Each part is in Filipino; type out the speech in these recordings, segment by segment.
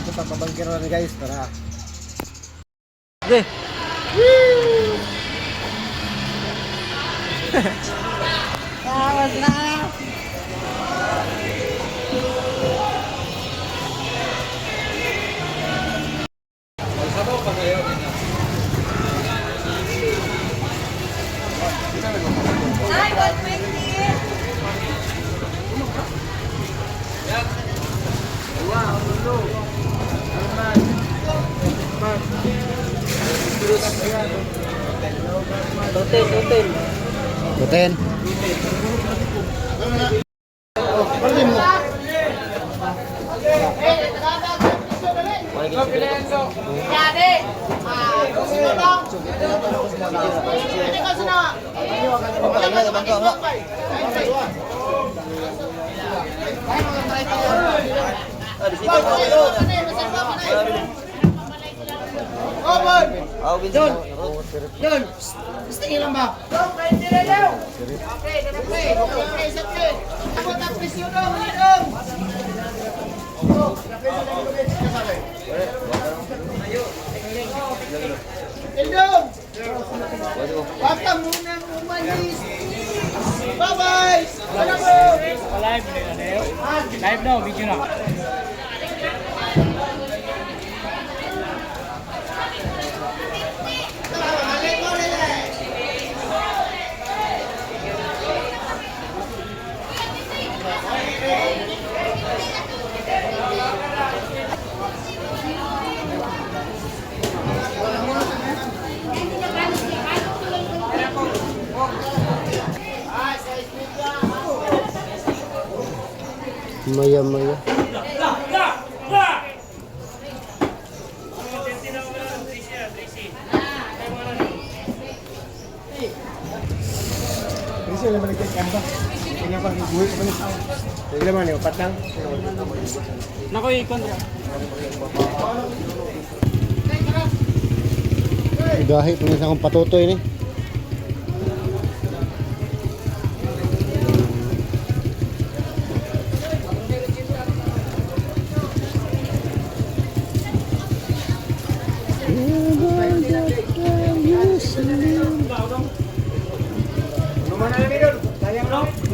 ito sa pabangkiran guys, tara. Okay. Awas na! Magsabaw pa kayo. Ay, 120! Wow, hello. Toten. Tuten. Doon! Stingin lang ba? Baka muna umalis! Bye-bye! Live na Leo. Live daw, video na. Maya-maya. Kasi naman nagkakam ba? Kanya pa, buhay ko pa niya. Sige naman, upat lang. Nako, ikon. Gahi, punya sa akong patutoy ni.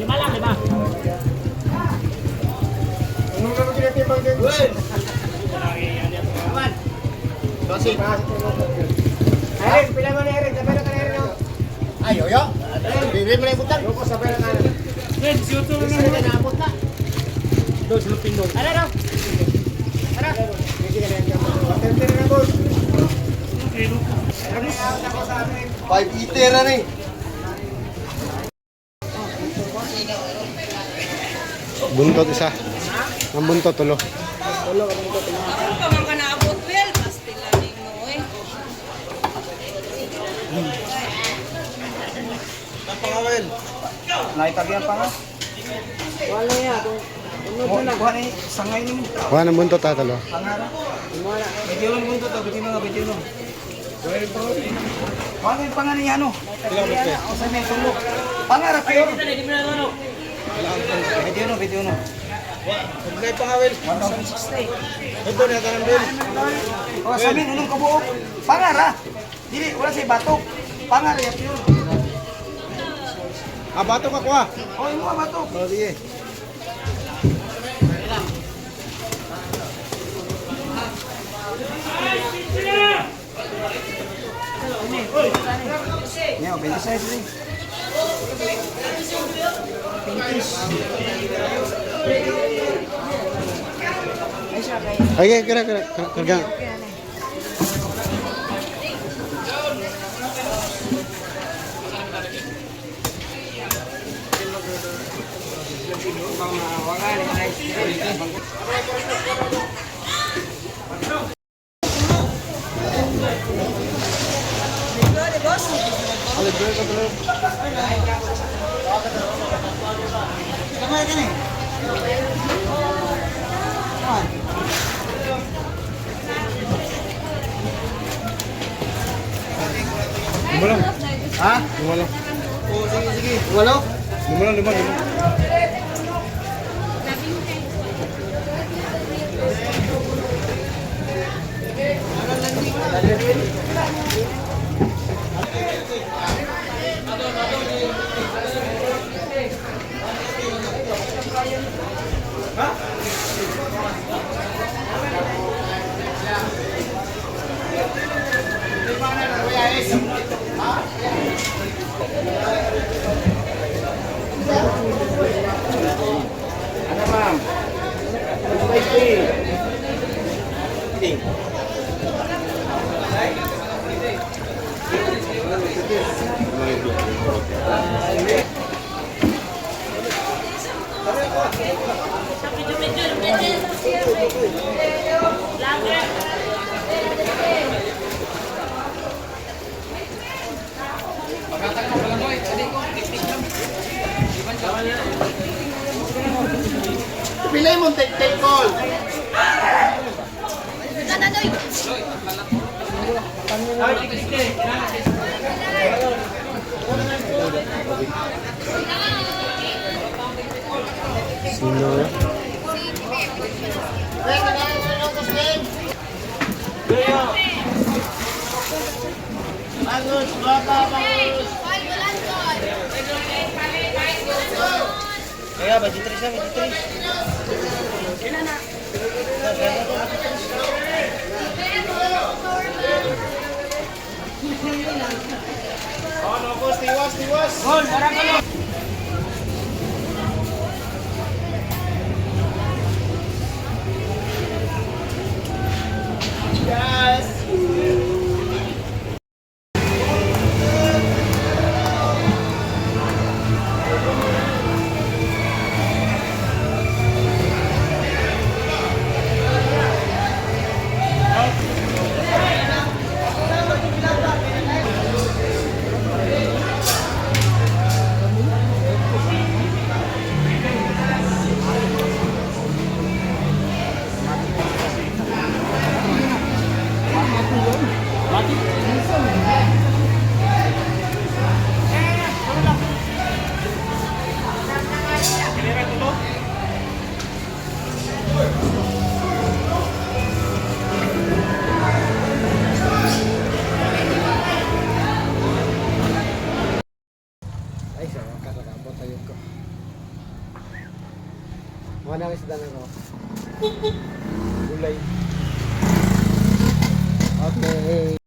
Lima lang, lima. Anong naman kinatipang din? Aman! Dosi! Erin, pila mo na Erin. Sabay na ka na Erin. Ay, yoyo! Bibili mo na yung butang. Yoko, sabay na ka na. Red, siyoto na Sabay na naabot na. Dos, lupin doon. Ano daw? Ano? Hindi ka na yan. Patente na boss. 5 na ni. Buntot isa. Ang buntot tulo. Ako pa man ka naabot, Will. Pastil lang mo eh. Ang pangawil. Naitagyan pa nga. Wala yan. Buwan ni sangay ni. Buwan ang buntot ta tulo. Pangara. Video lang buntot to, video nga video no. Buwan yung pangani ano? O sa may tulog. Pangara kayo. Video no. Huwag pangawil. 160. Ito na tanong din. O sabihin, unong kabuok. Pangara. Dili, wala siya batok. Pangara yap yun. Ah, batok ako ah. O, yung mga batok. O, sige. Nyo, 26 rin. Ay, kira. Lumalang. Ha? Lumalang. Oo, sige. Lumalang? Lumalang. Ano ma'am? Spicy. Pilay mo take call. Bagus, berapa bagus? Kaya, baju tris na, baju tris. Oh, nopos, tiwas, tiwas. Gol, parang ano? Yes. Ay, sarap kakakabot tayo ko. Mga nang isda na ko. Gulay. Okay.